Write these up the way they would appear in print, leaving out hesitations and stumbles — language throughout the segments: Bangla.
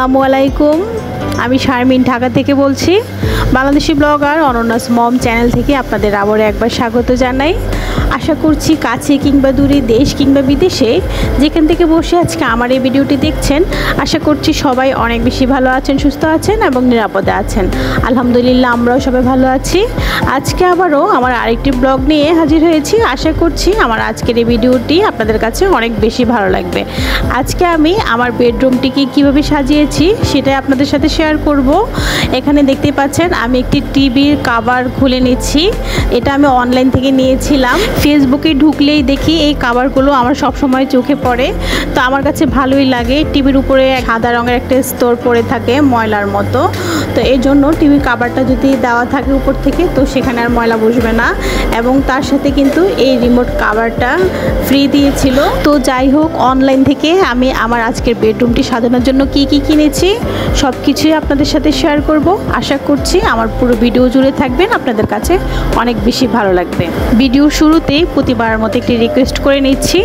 আসসালামু আলাইকুম। আমি শারমিন ঢাকা থেকে বলছি। বাংলাদেশি ব্লগার অনন্যাস মম চ্যানেল থেকে আপনাদের আবারও একবার স্বাগত জানাই। আশা করছি কাছে কিংবা দূরে, দেশ কিংবা বিদেশে যেখান থেকে বসে আজকে আমার এই ভিডিওটি দেখছেন, আশা করছি সবাই অনেক বেশি ভালো আছেন, সুস্থ আছেন এবং নিরাপদে আছেন। আলহামদুলিল্লাহ, আমরাও সবাই ভালো আছি। আজকে আবারও আমার আরেকটি ব্লগ নিয়ে হাজির হয়েছি। আশা করছি আমার আজকের এই ভিডিওটি আপনাদের কাছে অনেক বেশি ভালো লাগবে। আজকে আমি আমার বেডরুমটিকে কিভাবে সাজিয়েছি সেটাই আপনাদের সাথে শেয়ার করব। এখানে দেখতে পাচ্ছেন আমি একটি টিভির কভার খুলে নিচ্ছি। এটা আমি অনলাইন থেকে নিয়েছিলাম। ফেসবুকে ঢুকলেই দেখি এই কভারগুলো আমার সব সময় চোখে পড়ে, তো আমার কাছে ভালোই লাগে। টিভির উপরে সাদা রঙের একটা স্তর পড়ে থাকে ময়লার মতো, তো এই জন্য টিভির কভারটা যদি দেওয়া থাকে উপর থেকে, তো সেখানে আর ময়লা বসবে না। এবং তার সাথে কিন্তু এই রিমোট কভারটা ফ্রি দিয়েছিল। তো যাই হোক, অনলাইন থেকে আমি আমার আজকের বেডরুমটি সাজানোর জন্য কি কি কিনেছি সব কিছুই আপনাদের সাথে শেয়ার করব। আশা করছি আমার পুরো ভিডিও জুড়ে থাকবেন, আপনাদের কাছে অনেক বেশি ভালো লাগবে। ভিডিওর শুরুতেই প্রতিবারের মতো একটি রিকোয়েস্ট করে নিচ্ছি,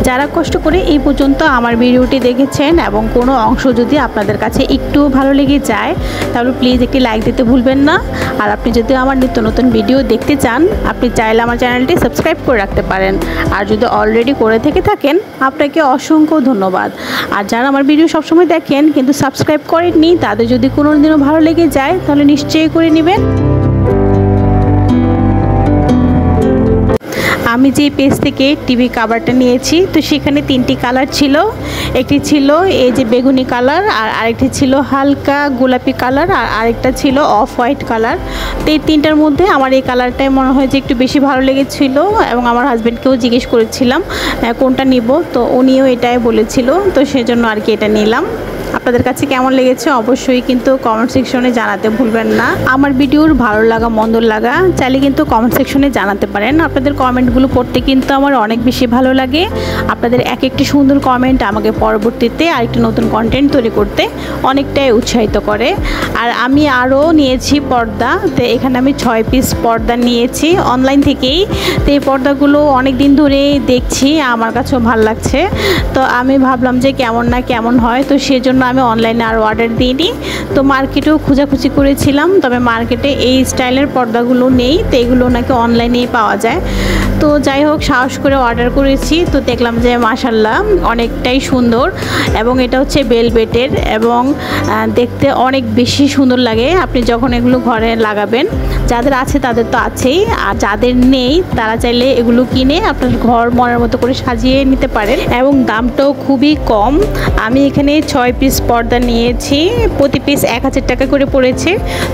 যারা কষ্ট করে এই পর্যন্ত আমার ভিডিওটি দেখেছেন এবং কোনো অংশ যদি আপনাদের কাছে একটু ভালো লেগে যায়, তাহলে প্লিজ একটি লাইক দিতে ভুলবেন না। আর আপনি যদি আমার নিত্য নতুন ভিডিও দেখতে চান, আপনি চাইলে আমার চ্যানেলটি সাবস্ক্রাইব করে রাখতে পারেন। আর যদি অলরেডি করে থেকে থাকেন, আপনাকে অসংখ্য ধন্যবাদ। আর যারা আমার ভিডিও সবসময় দেখেন কিন্তু সাবস্ক্রাইব করেননি, তাদের যদি কোনো দিনও ভালো লেগে যায় তাহলে নিশ্চয়ই করে নেবেন। আমি যে পেজ থেকে টিভি কভারটা নিয়েছি, তো সেখানে তিনটি কালার ছিল। একটি ছিল এই যে বেগুনি কালার, আর আরেকটি ছিল হালকা গোলাপি কালার, আর আরেকটা ছিল অফ হোয়াইট কালার। তো এই তিনটার মধ্যে আমার এই কালারটাই মনে হয় যে একটু বেশি ভালো লেগেছিল, এবং আমার হাজব্যান্ডকেও জিজ্ঞেস করেছিলাম কোনটা নিব, তো উনিও এটাই বলেছিল, তো সেজন্য আর কি এটা নিলাম। আপনাদের কাছে কেমন লেগেছে অবশ্যই কিন্তু কমেন্ট সেকশনে জানাতে ভুলবেন না। আমার ভিডিওর ভালো লাগা মন্দ লাগা চাইলে কিন্তু কমেন্ট সেকশনে জানাতে পারেন। আপনাদের কমেন্টগুলো পড়তে কিন্তু আমার অনেক বেশি ভালো লাগে। আপনাদের এক একটি সুন্দর কমেন্ট আমাকে পরবর্তীতে আরেকটি নতুন কন্টেন্ট তৈরি করতে অনেকটাই উৎসাহিত করে। আর আমি আরও নিয়েছি পর্দা। তো এখানে আমি 6 পিস পর্দা নিয়েছি অনলাইন থেকেই। তো এই পর্দাগুলো অনেক দিন ধরেই দেখছি, আমার কাছেও ভালো লাগছে। তো আমি ভাবলাম যে কেমন না কেমন হয়, তো সেজন্য আমি অনলাইনে আর অর্ডার দিইনি। তো মার্কেটেও খোঁজাখুঁজি করেছিলাম, তবে মার্কেটে এই স্টাইলের পর্দাগুলো নেই, তো এগুলো নাকি অনলাইনেই পাওয়া যায়। তো যাই হোক, সাহস করে অর্ডার করেছি। তো দেখলাম যে মাশাআল্লাহ অনেকটাই সুন্দর, এবং এটা হচ্ছে বেলভেটের, এবং দেখতে অনেক বেশি সুন্দর লাগে আপনি যখন এগুলো ঘরে লাগাবেন। যাদের আছে তাদের তো আছেই, আর যাদের নেই তারা চাইলে এগুলো কিনে আপনার ঘর মনের মতো করে সাজিয়ে নিতে পারেন, এবং দামটাও খুবই কম। আমি এখানে 6 পিস পর্দা নিয়েছি, প্রতি পিস 1000 টাকা করে পড়েছে।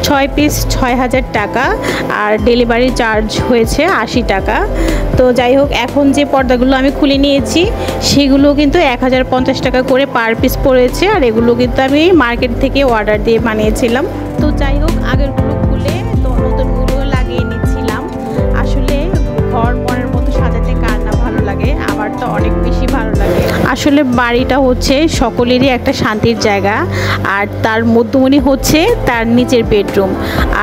6 পিস 6000 টাকা, আর ডেলিভারি চার্জ হয়েছে 80 টাকা। তো যাই হোক, এখন যে পর্দাগুলো আমি খুলে নিয়েছি সেগুলো কিন্তু 1050 টাকা করে পার পিস পড়েছে, আর এগুলো কিন্তু আমি মার্কেট থেকে অর্ডার দিয়ে বানিয়েছিলাম। তো যাই হোক, আগেরগুলো খুলে তো নতুনগুলো লাগিয়ে নিচ্ছিলাম। আসলে ঘর মনের মতো সাজাতে কার না ভালো লাগে, আমার তো অনেক বেশি ভালো লাগে। আসলে বাড়িটা হচ্ছে সকলেরই একটা শান্তির জায়গা, আর তার মধ্যমণি হচ্ছে তার নিজের বেডরুম।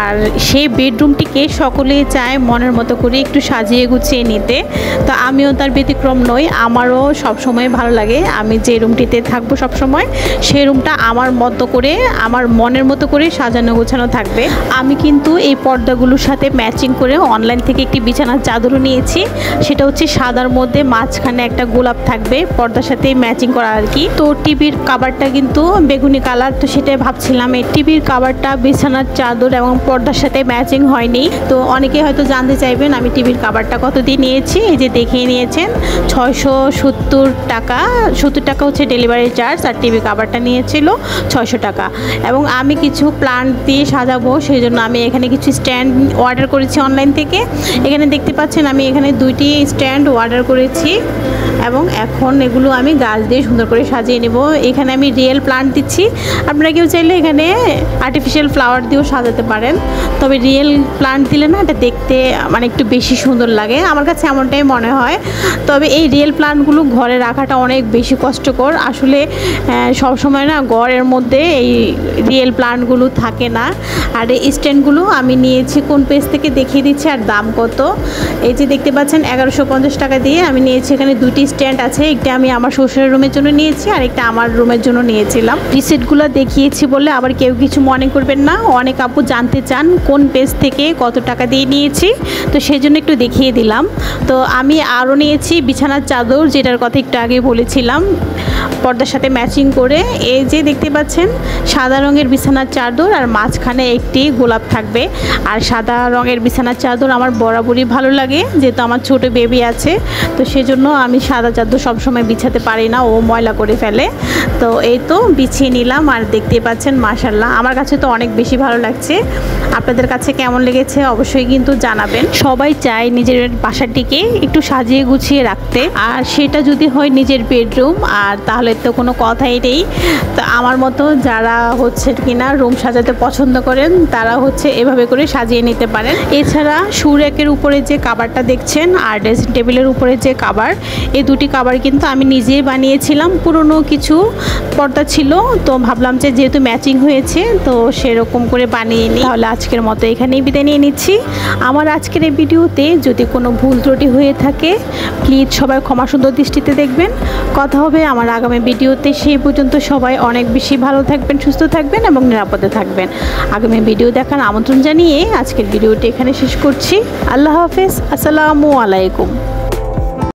আর সেই বেডরুমটিকে সকলেই চায় মনের মতো করে একটু সাজিয়ে গুছিয়ে নিতে। তো আমিও তার ব্যতিক্রম নই, আমারও সবসময় ভালো লাগে আমি যে রুমটিতে থাকবো সবসময় সেই রুমটা আমার মতো করে, আমার মনের মতো করে সাজানো গোছানো থাকবে। আমি কিন্তু এই পর্দাগুলোর সাথে ম্যাচিং করে অনলাইন থেকে একটি বিছানার চাদরও নিয়েছি। সেটা হচ্ছে সাদার মধ্যে মাঝখানে একটা গোলাপ থাকবে, পর্দার সাথে ম্যাচিং করা আর কি। তো টিভির কভারটা কিন্তু বেগুনি কালার, তো সেটাই ভাবছিলাম এই টিভির কভারটা বিছানার চাদর এবং পর্দার সাথে ম্যাচিং হয়নি। তো অনেকে হয়তো জানতে চাইবেন আমি টিভির কভারটা কত দিয়ে নিয়েছি। এই যে দেখিয়ে নিয়েছেন 670 টাকা। 70 টাকা হচ্ছে ডেলিভারি চার্জ, আর টিভি কভারটা নিয়েছিল 600 টাকা। এবং আমি কিছু প্লান্ট দিয়ে সাজাবো, সেই জন্য আমি এখানে কিছু স্ট্যান্ড অর্ডার করেছি অনলাইন থেকে। এখানে দেখতে পাচ্ছেন আমি এখানে 2টি স্ট্যান্ড অর্ডার করেছি, এবং এখন এগুলো আমি গাছ দিয়ে সুন্দর করে সাজিয়ে নেব। এখানে আমি রিয়েল প্লান্ট দিচ্ছি, আপনারা কেউ চাইলে এখানে আর্টিফিশিয়াল ফ্লাওয়ার দিয়েও সাজাতে পারেন। তবে রিয়েল প্লান্ট দিলে না এটা দেখতে মানে একটু বেশি সুন্দর লাগে, আমার কাছে এমনটাই মনে হয়। তবে এই রিয়েল প্লান্টগুলো ঘরে রাখাটা অনেক বেশি কষ্টকর। আসলে সবসময় না ঘরের মধ্যে এই রিয়েল প্লান্টগুলো থাকে না। আর এই স্ট্যান্ডগুলো আমি নিয়েছি কোন পেজ থেকে দেখিয়ে দিচ্ছি, আর দাম কত। এই যে দেখতে পাচ্ছেন 1150 টাকা দিয়ে আমি নিয়েছি। এখানে 2টি স্ট্যান্ড আছে, একটা আমি আমার শ্বশুর সংসারের রুমের জন্য নিয়েছি আর একটা আমার রুমের জন্য নিয়েছিলাম। রিসিটগুলো দেখিয়েছি বলে আবার কেউ কিছু মনে করবেন না, অনেক আপু জানতে চান কোন পেজ থেকে কত টাকা দিয়ে নিয়েছি, তো সেই জন্য একটু দেখিয়ে দিলাম। তো আমি আরও নিয়েছি বিছানার চাদর, যেটার কথা একটু আগে বলেছিলাম, পর্দার সাথে ম্যাচিং করে। এই যে দেখতে পাচ্ছেন সাদা রঙের বিছানার চাদর আর মাঝখানে একটি গোলাপ থাকবে। আর সাদা রঙের বিছানার চাদর আমার বরাবরই ভালো লাগে, যেহেতু আমার ছোট বেবি আছে, তো সেজন্য আমি সাদা চাদর সবসময় বিছাতে পারি না, ও ময়লা করে ফেলে। তো এই তো বিছিয়ে নিলাম আর দেখতে পাচ্ছেন মাশাআল্লাহ আমার কাছে তো অনেক বেশি ভালো লাগছে। আপনাদের কাছে কেমন লেগেছে অবশ্যই কিন্তু জানাবেন। সবাই চায় নিজের বাসাটিকে একটু সাজিয়ে গুছিয়ে রাখতে, আর সেটা যদি হয় নিজের বেডরুম, আর তাহলে তো কোনো কথাই নেই। তো আমার মতো যারা হচ্ছে কিনা রুম সাজাতে পছন্দ করেন তারা হচ্ছে এভাবে করে সাজিয়ে নিতে পারেন। এছাড়া সুরেকের উপরে যে কাভারটা দেখছেন আর ড্রেসিং টেবিলের উপরে যে কাভার, এই দুটি কাভার কিন্তু আমি নিজেই বানিয়েছিলাম। পুরনো কিছু পর্দা ছিল, তো ভাবলাম যে যেহেতু ম্যাচিং হয়েছে তো সেরকম করে বানিয়ে নিই। তাহলে আজকের মতো এখানেই বিদায় নিয়ে নিচ্ছি। আমার আজকের এই ভিডিওতে যদি কোনো ভুল ত্রুটি হয়ে থাকে প্লিজ সবাই ক্ষমা সুন্দর দৃষ্টিতে দেখবেন। কথা হবে আমার আগামী ভিডিওতে, সেই পর্যন্ত সবাই অনেক বেশি ভালো থাকবেন, সুস্থ থাকবেন এবং নিরাপদে থাকবেন। আগামী ভিডিও দেখার আমন্ত্রণ জানিয়ে আজকের ভিডিওটি এখানে শেষ করছি। আল্লাহ হাফেজ, আসসালামু আলাইকুম।